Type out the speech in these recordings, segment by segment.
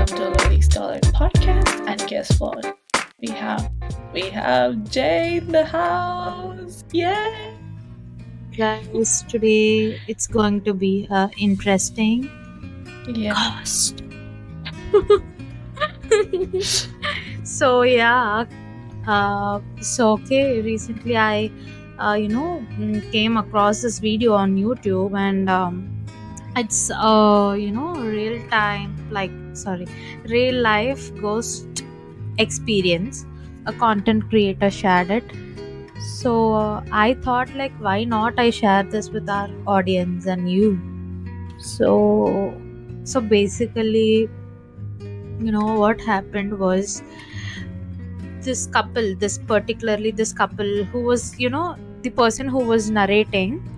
welcome to Lily Dollar Podcast. And guess what? We have Jay in the house. Yay! Guys, today it's going to be interesting Yeah. cast. So yeah, okay. Recently, I came across this video on YouTube, and it's real life ghost experience. A content creator shared it. So I thought, like, why not I share this with our audience and you? So basically, what happened was this couple who was, the person who was narrating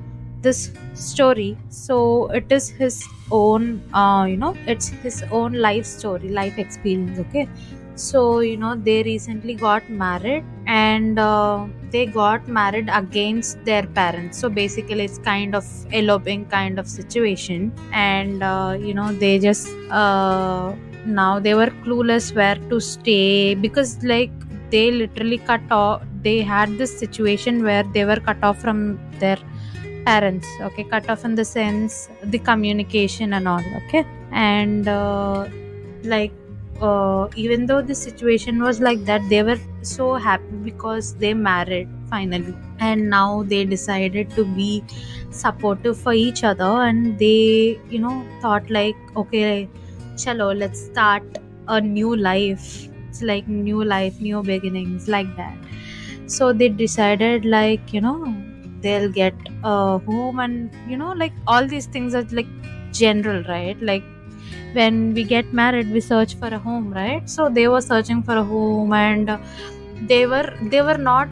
this story. So it is his own, it's his own life story, life experience. Okay. So they recently got married, and they got married against their parents. So basically it's kind of eloping kind of situation. And they just now they were clueless where to stay, because like they literally they had this situation where they were cut off from their parents. Okay, cut off in the sense the communication and all. Okay. And even though the situation was like that, they were so happy because they married finally, and now they decided to be supportive for each other. And they thought like, okay, chalo, let's start a new life. It's like new life, new beginnings, like that. So they decided, like, they'll get a home, and like all these things are like general, right? Like when we get married, we search for a home, right? So they were searching for a home, and they were not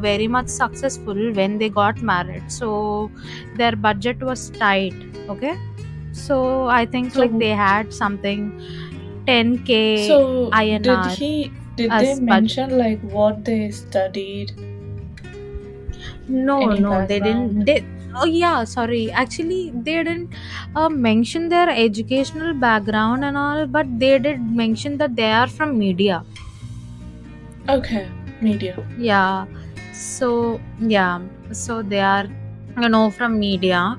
very much successful when they got married. So their budget was tight. Okay. So I think So- like they had something 10k So INR did as they budget. mention like what they studied? No, Any no, they didn't. background? Oh yeah, sorry. Actually, they didn't mention their educational background and all, but they did mention that they are from media. Okay, media. Yeah. So they are, from media.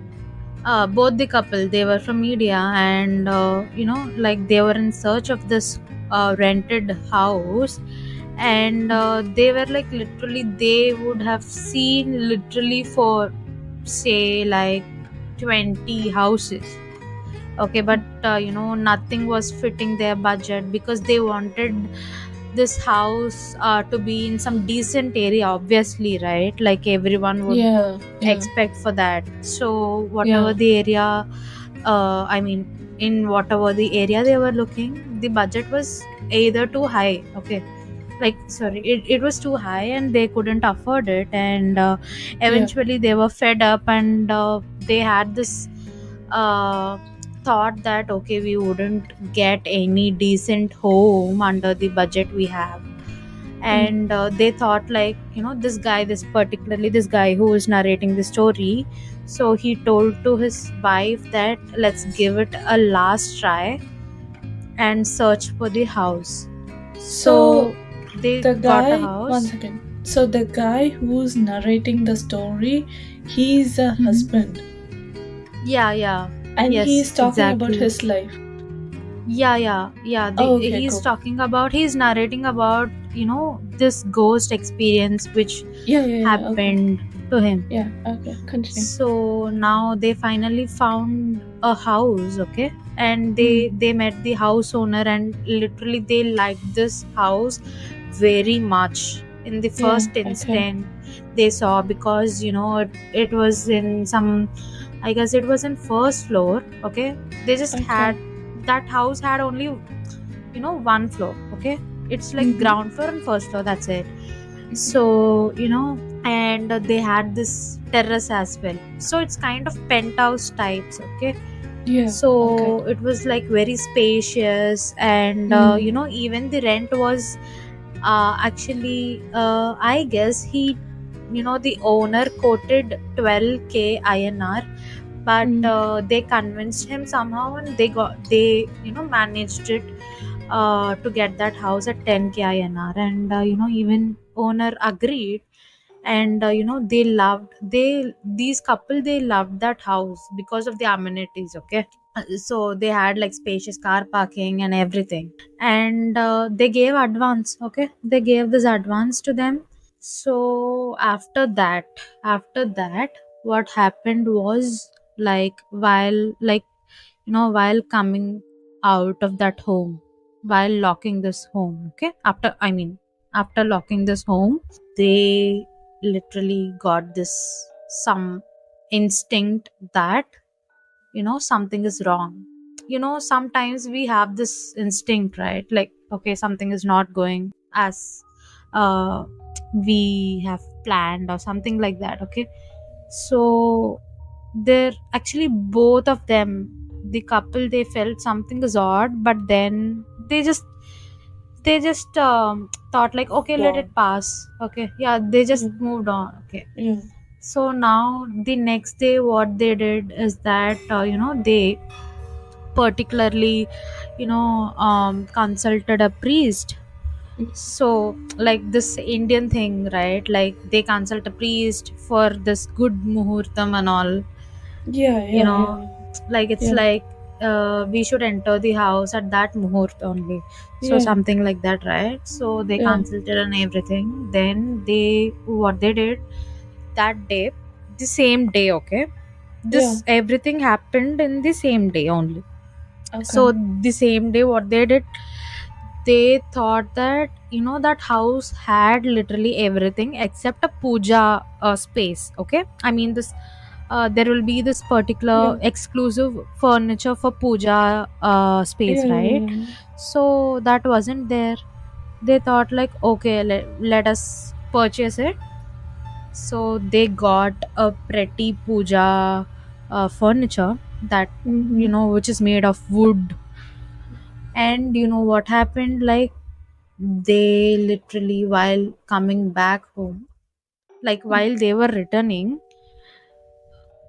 Both the couple, they were from media, and like they were in search of this rented house. And they were like, literally they would have seen literally for say like 20 houses. Okay. But nothing was fitting their budget, because they wanted this house to be in some decent area, obviously, right? Like everyone would Yeah. expect for that. So whatever the area, in whatever the area they were looking, the budget was either too high. Okay. Like, sorry, it was too high, and they couldn't afford it. And eventually they were fed up, and they had this thought that, okay, we wouldn't get any decent home under the budget we have. And they thought, like, this guy who is narrating the story, so he told to his wife that let's give it a last try and search for the house. So they The got a guy, house. one second. So the guy who's narrating the story, he's a husband, Yeah. and Yes, he's talking about exactly. his life. Yeah. Okay, He's cool. talking about, he's narrating about, this ghost experience which Yeah. Okay. happened to him. Yeah. Okay. Continue. So now they finally found a house. Okay. And they met the house owner, and literally they liked this house very much in the first okay. instant they saw, because it was in some, I guess it was in first floor. Okay. They just Okay. had, that house had only one floor. Okay. It's like ground floor and first floor, that's it. So and they had this terrace as well, so it's kind of penthouse types. Okay. Yeah. So it was like very spacious, and even the rent was actually I guess he, the owner quoted 12k INR but Mm. they convinced him somehow, and they managed it to get that house at 10k INR. And even owner agreed. And these couple, they loved that house because of the amenities. Okay. So they had like spacious car parking and everything. And they gave advance. Okay, they gave this advance to them. So after that, what happened was, like, while coming out of that home, while locking this home, okay, after locking this home, they literally got this some instinct that something is wrong. Sometimes we have this instinct, right? Like, okay, something is not going as uh we have planned or something like that. Okay. So they're actually, both of them, the couple, they felt something is odd, but then they just thought like, okay, let Wow. it pass. Okay, yeah, they just Mm. moved on. Okay. Yeah. So now the next day, what they did is that they particularly consulted a priest. Mm. So, like, this Indian thing, right? Like, they consult a priest for this good muhurtam and all. Yeah, you yeah, know yeah, like, it's yeah, like, we should enter the house at that muhurt only. So yeah, something like that, right? So they yeah, consulted and everything. Then what they did that day, the same day. Okay, yeah. this everything happened in the same day only. Okay. So the same day, what they did, they thought that that house had literally everything except a puja space. Okay, I mean, this there will be this particular Yeah, exclusive furniture for puja yeah, space, yeah, right? yeah. So that wasn't there. They thought like, okay, let us purchase it. So they got a pretty puja furniture, that Mm-hmm. which is made of wood. And what happened, like, they literally, while coming back home, like, while they were returning,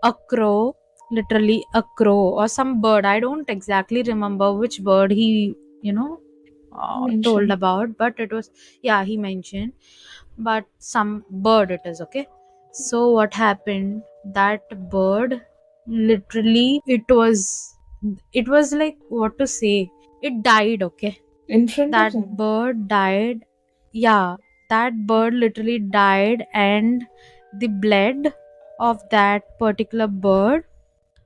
a crow, literally a crow or some bird, I don't exactly remember which bird he you know told Mention. about, but it was, yeah, he mentioned, but some bird it is. Okay. So what happened, that bird, literally, it was like, what to say, it died. Okay. In front of That them. bird died. Yeah, that bird literally died, and the blood of that particular bird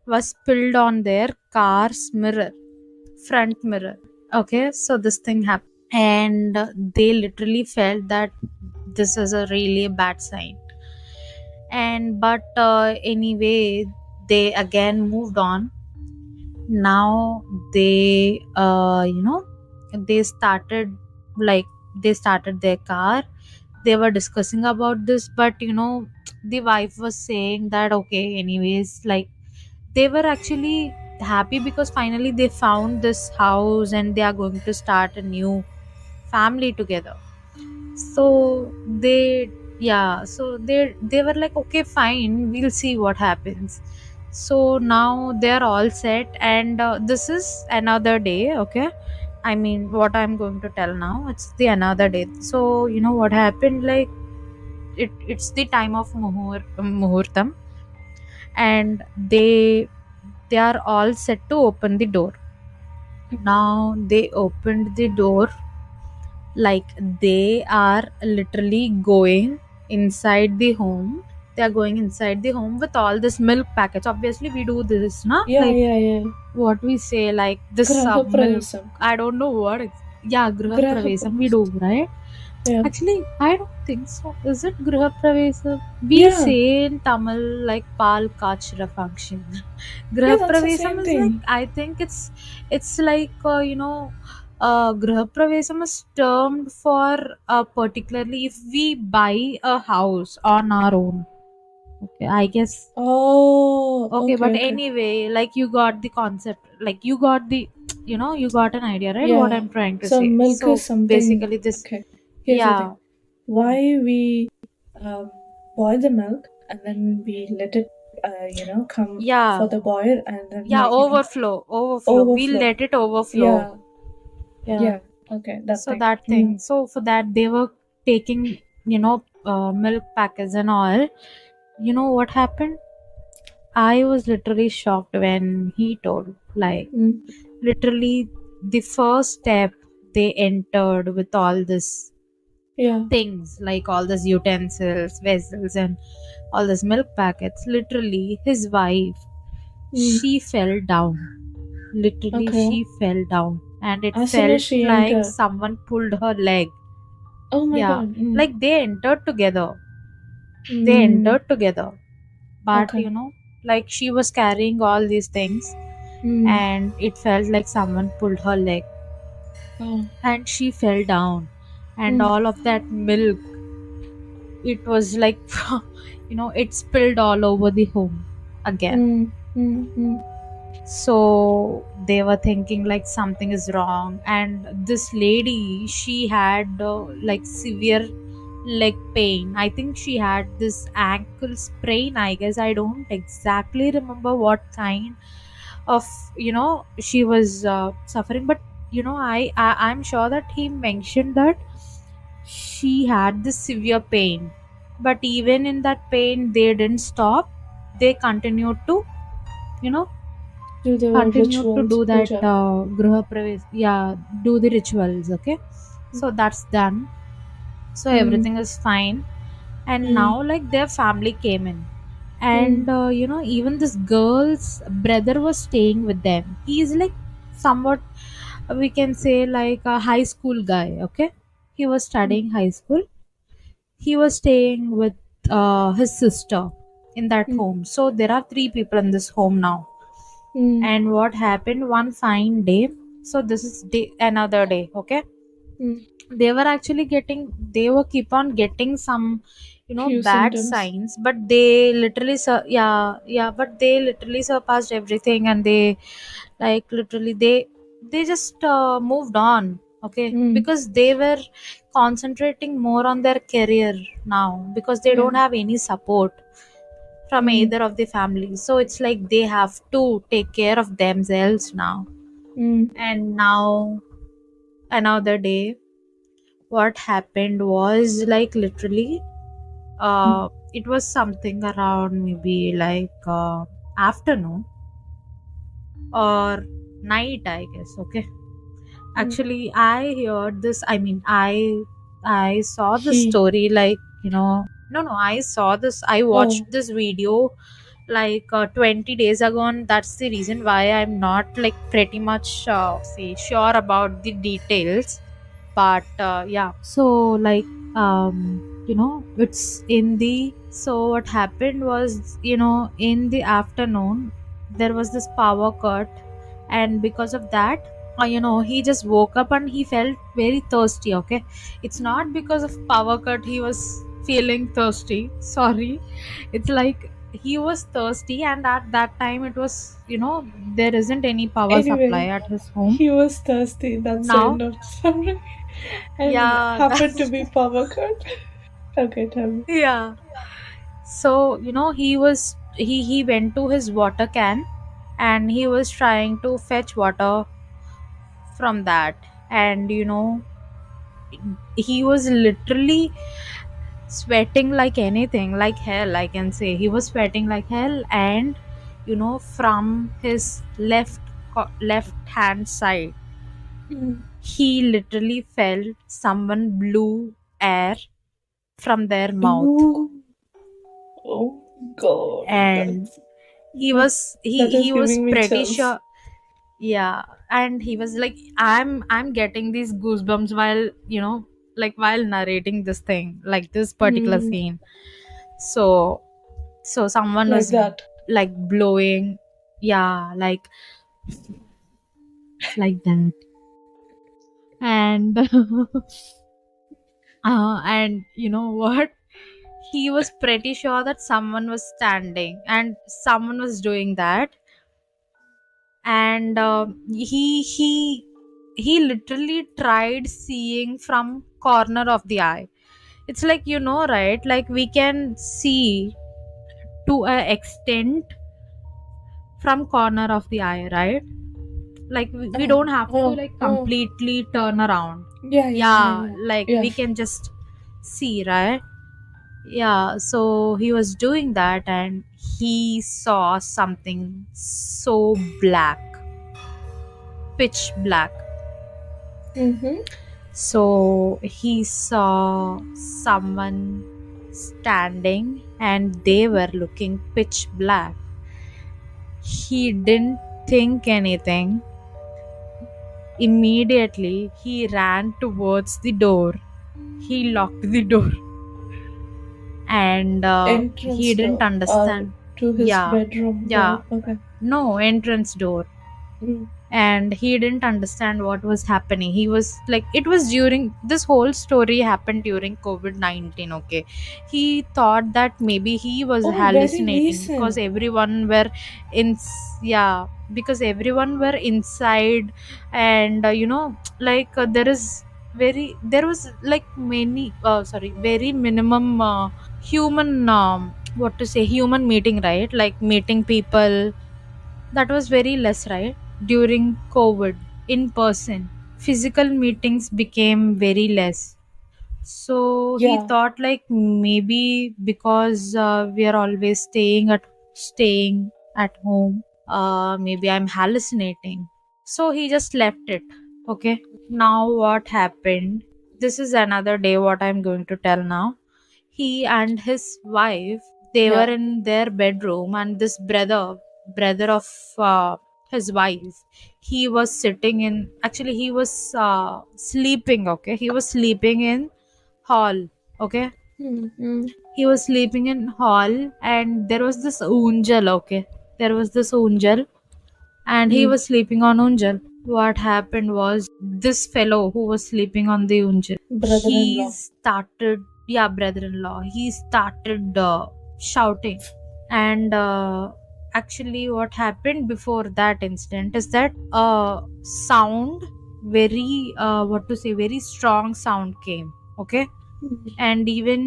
was spilled on their car's mirror, front mirror. Okay, so this thing happened, and they literally felt that this is a really bad sign. And but anyway, they again moved on. Now they they started, like, they started their car. They were discussing about this, but the wife was saying that, okay, anyways, like, they were actually happy because finally they found this house and they are going to start a new family together. So they were like, okay, fine, we'll see what happens. So now they're all set, and this is another day. Okay, I mean, what I'm going to tell now, it's the another day. So what happened, like, it's the time of muhurtam, and they are all set to open the door. Now they opened the door, like, they are literally going inside the home. They are going inside the home with all this milk packets. Obviously we do this, na, Yeah, like, yeah, yeah. what we say, like, this Graha milk, Pravisam. I don't know what yeah, griha Graha pravesam we do, Pravisam. right? Yeah. Actually, I don't think so. Is it griha pravesam? We Yeah. say in Tamil, like, pal kachra function. Yeah, Griha that's the pravesam same is like, thing. I think it's like, griha pravesam is termed for particularly if we buy a house on our own. Okay, I guess. Oh, Okay, okay, but okay. anyway, like, you got the concept, like, you got the, you got an idea, right? What Yeah. I'm trying to So say. milk So is something. basically, this, Okay. Here's the thing. yeah, Why we um, boil the milk and then we let it come Yeah, for the boil, and then yeah, even overflow. We'll overflow. let it overflow. Yeah, Yeah. yeah. Okay, that So thing. that thing. So for that, they were taking, milk packets and all. You know what happened? I was literally shocked when he told. Like, Mm. literally, the first step they entered with all this Yeah. things, like all these utensils, vessels, and all these milk packets. Literally, his wife, Mm. she fell down. Literally, Okay. she fell down, and it As soon as felt she like entered. someone pulled her leg. Oh my Yeah, God. Mm. like they entered together. They Mm. entered together, but Okay. like she was carrying all these things, Mm. and it felt like someone pulled her leg, Oh. and she fell down, and Mm. all of that milk, it was like, it spilled all over the home again. Mm. Mm. Mm. So they were thinking like something is wrong, and this lady, she had like severe leg pain. I think she had this ankle sprain, I guess. I don't exactly remember what kind of, she was suffering, but I'm sure that he mentioned that she had this severe pain, but even in that pain they didn't stop. They continued to, you know Do the continued to rituals, do that puja. griha pravesh, yeah, do the rituals. Okay, so that's done. So Mm. everything is fine, and now Mm. like their family came in, Mm. and even this girl's brother was staying with them. He's like somewhat, we can say, like a high school guy. Okay, he was Mm. studying high school. He was staying with his sister in that Mm. home. So there are three people in this home now. Mm. And what happened one fine day? So this is another day. Okay, Mm. they were actually getting, they were keep on getting some, Few bad symptoms. signs, but they literally yeah, but they literally surpassed everything, and they, like, literally they just moved on. Okay, Mm. because they were concentrating more on their career now, because they don't Yeah. have any support from Mm. either of the families. So it's like they have to take care of themselves now. Mm. And now, another day, what happened was, like, literally, Mm. it was something around maybe like afternoon or night, I guess. Okay, Mm. actually I heard this, I mean, I saw the He. story, like, no, I saw this, I watched Oh. this video like 20 days ago, and that's the reason why I'm not like pretty much say sure about the details. But yeah, so like, it's in the, so what happened was, in the afternoon there was this power cut, and because of that, he just woke up and he felt very thirsty. Okay, it's not because of power cut he was feeling thirsty, sorry. It's like he was thirsty, and at that time it was, there isn't any power supply Anyway, at his home he was thirsty. That's the now. end of the summary. And Yeah, happened to that's be power cut. Okay, tell me. yeah. So he went to his water can, and he was trying to fetch water from that, and he was literally sweating like anything, like hell, I can say. He was sweating like hell, and from his left hand side, Mm. he literally felt someone blew air from their mouth. Ooh. Oh God, And he that was that is he was giving me pretty chills. sure. Yeah, and he was like, I'm getting these goosebumps while, like, while narrating this thing, like this particular Mm. scene. So someone Like was that. like blowing, yeah, like that. And and you know what, he was pretty sure that someone was standing and someone was doing that. And he literally tried seeing from corner of the eye. It's like, right, like we can see to a extent from corner of the eye, right? Like we Oh, don't have to oh, like oh. completely turn around. Yeah, yeah, yeah, Yeah, yeah. like Yeah. we can just see, right? Yeah, so he was doing that and he saw something so black, pitch black. Mm-hmm. So he saw someone standing and they were looking pitch black. He didn't think anything. Immediately, he ran towards the door. He locked the door and Entrance he didn't door or understand. to his Yeah, bedroom yeah, door. Okay. no entrance door. Mm. And he didn't understand what was happening. He was like, it was during this whole story happened during COVID-19. Okay, he thought that maybe he was Oh, very hallucinating because recent. everyone were in, yeah, because everyone were inside. And like there was like many sorry, very minimum human what to say, human meeting, right? Like meeting people, that was very less, right? During COVID, in person physical meetings became very less. So he Yeah. thought like maybe because we are always staying at home, maybe I'm hallucinating. So he just left it. Okay, now what happened, this is another day what I'm going to tell now. He and his wife, they were Yeah. in their bedroom, and this brother of his wife, he was sitting in, actually he was sleeping. Okay, he was sleeping in hall. Okay, Mm-hmm. he was sleeping in hall, and there was this unjal. Okay, there was this unjal, and he Mm. was sleeping on unjal. What happened was, this fellow who was sleeping on the unjal, he Brother-in-law. started, yeah, brother-in-law, he started shouting. And actually what happened before that incident is that sound, very what to say, very strong sound came. Okay, Mm. and even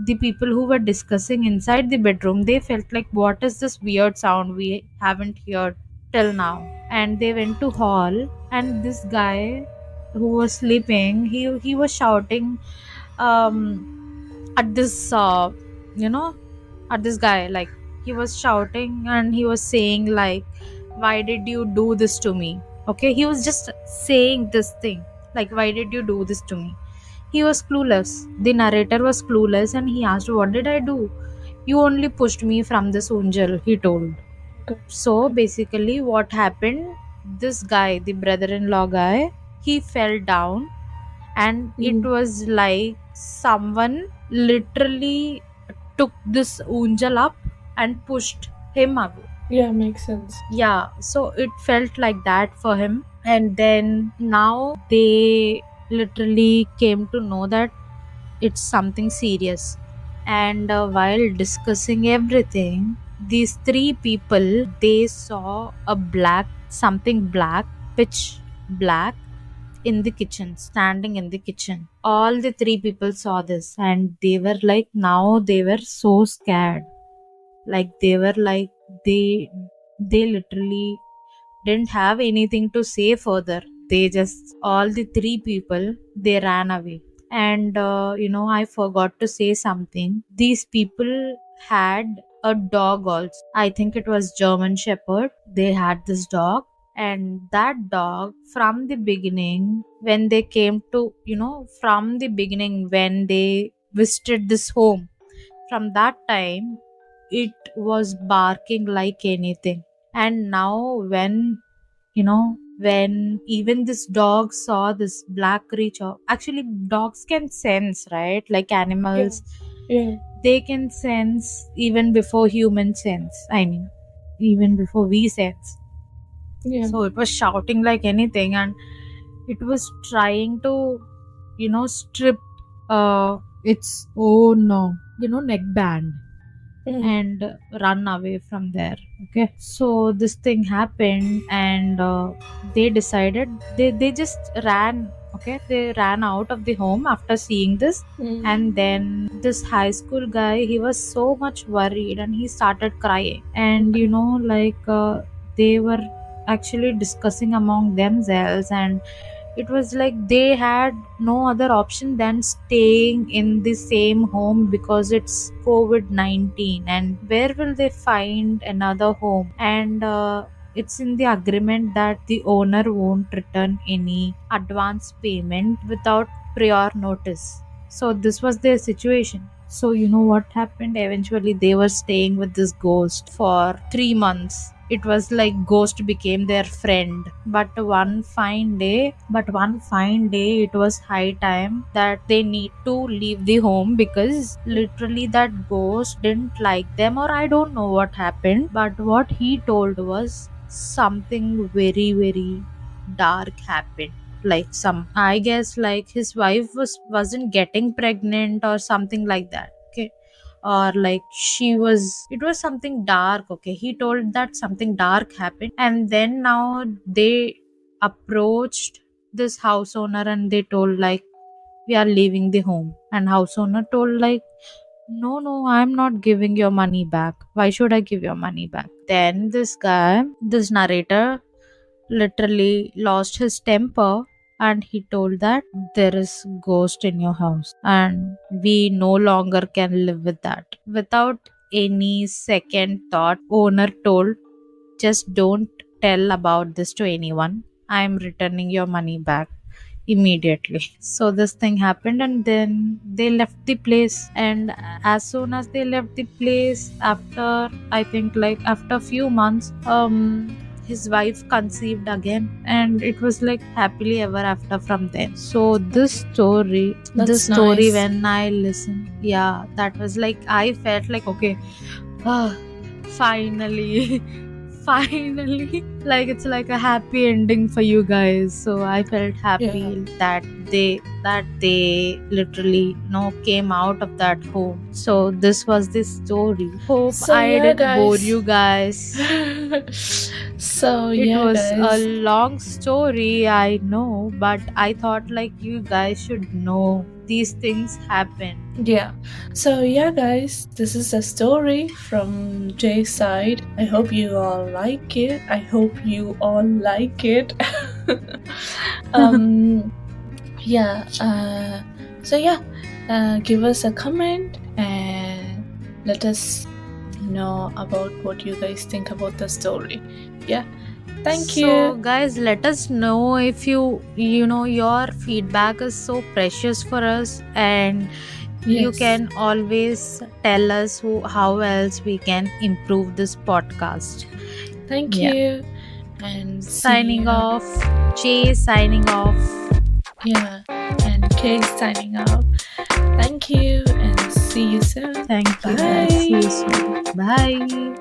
the people who were discussing inside the bedroom, they felt like, what is this weird sound we haven't heard till now? And they went to hall, and this guy who was sleeping, he was shouting at this you know at this guy, like he was shouting and he was saying like, why did you do this to me? Okay, he was just saying this thing, like, why did you do this to me? He was clueless. The narrator was clueless, and he asked, what did I do? You only pushed me from this unjal, he told. Okay. So Okay. basically what happened, this guy, the brother-in-law guy, he fell down, and it Mm. was like someone literally took this unjal up and pushed him away. Yeah, makes sense. Yeah, so it felt like that for him. And then now they literally came to know that it's something serious. And while discussing everything, these three people, they saw a black, something black, pitch black, in the kitchen, standing in the kitchen. All the three people saw this, and they were like, now they were so scared. Like they were like, they literally didn't have anything to say further. They just, all the three people, they ran away. And I forgot to say something. These people had a dog also. I think it was German Shepherd. They had this dog, and that dog, from the beginning, when they came to, from the beginning when they visited this home, from that time it was barking like anything. And now when even this dog saw this black creature, actually dogs can sense, right? Like Yeah. animals, Yeah. they can sense even before human sense, I mean, even before we sense. Yeah. So it was shouting like anything, and it was trying to strip its own neckband Mm. and run away from there. Okay, so this thing happened, and they decided, they just ran Okay, they ran out of the home after seeing this. And then this high school guy, he was so much worried and he started crying. And they were actually discussing among themselves, and it was like they had no other option than staying in the same home because it's COVID-19, and where will they find another home? And it's in the agreement that the owner won't return any advance payment without prior notice. So this was their situation. So you know what happened? Eventually they were staying with this ghost for 3 months. It was like ghost became their friend. But one fine day it was high time that they need to leave the home, because literally that ghost didn't like them, or I don't know what happened. But what he told was something very very dark happened. Like, some, I guess, like his wife wasn't getting pregnant or something like that. Okay, or like she was, it was something dark. Okay, he told that something dark happened. And then now they approached this house owner and they told like, we are leaving the home. And house owner told like, no, I'm not giving your money back. Why should I give your money back? Then this guy, this narrator, literally lost his temper, and he told that there is ghost in your house and we no longer can live with that. Without any second thought, owner told, just don't tell about this to anyone. I'm returning your money back immediately. So this thing happened, and then they left the place. And as soon as they left the place, after, I think, like after a few months, his wife conceived again, and it was like happily ever after from then. So this story, nice. when I listened, yeah, that was like, I felt like, okay, ah, finally, finally, like it's like a happy ending for you guys. So I felt happy that they literally came out of that home. So this was the story. Hope So I yeah, didn't bore guys. you guys. So It yeah, was a guys. long story, I know, but I thought like you guys should know these things happen. Yeah. So yeah, guys, this is a story from Jay's side. I hope you all like it. Yeah. So yeah, give us a comment and let us know about what you guys think about the story. Yeah. Thank So you. guys, let us know if your feedback is so precious for us, and you Yes. can always tell us how else we can improve this podcast. Thank Yeah. you. And Signing see you. off. Jay signing off. Yeah. And Kay signing out. Thank you and see you soon. Thank you guys. See you soon. Bye.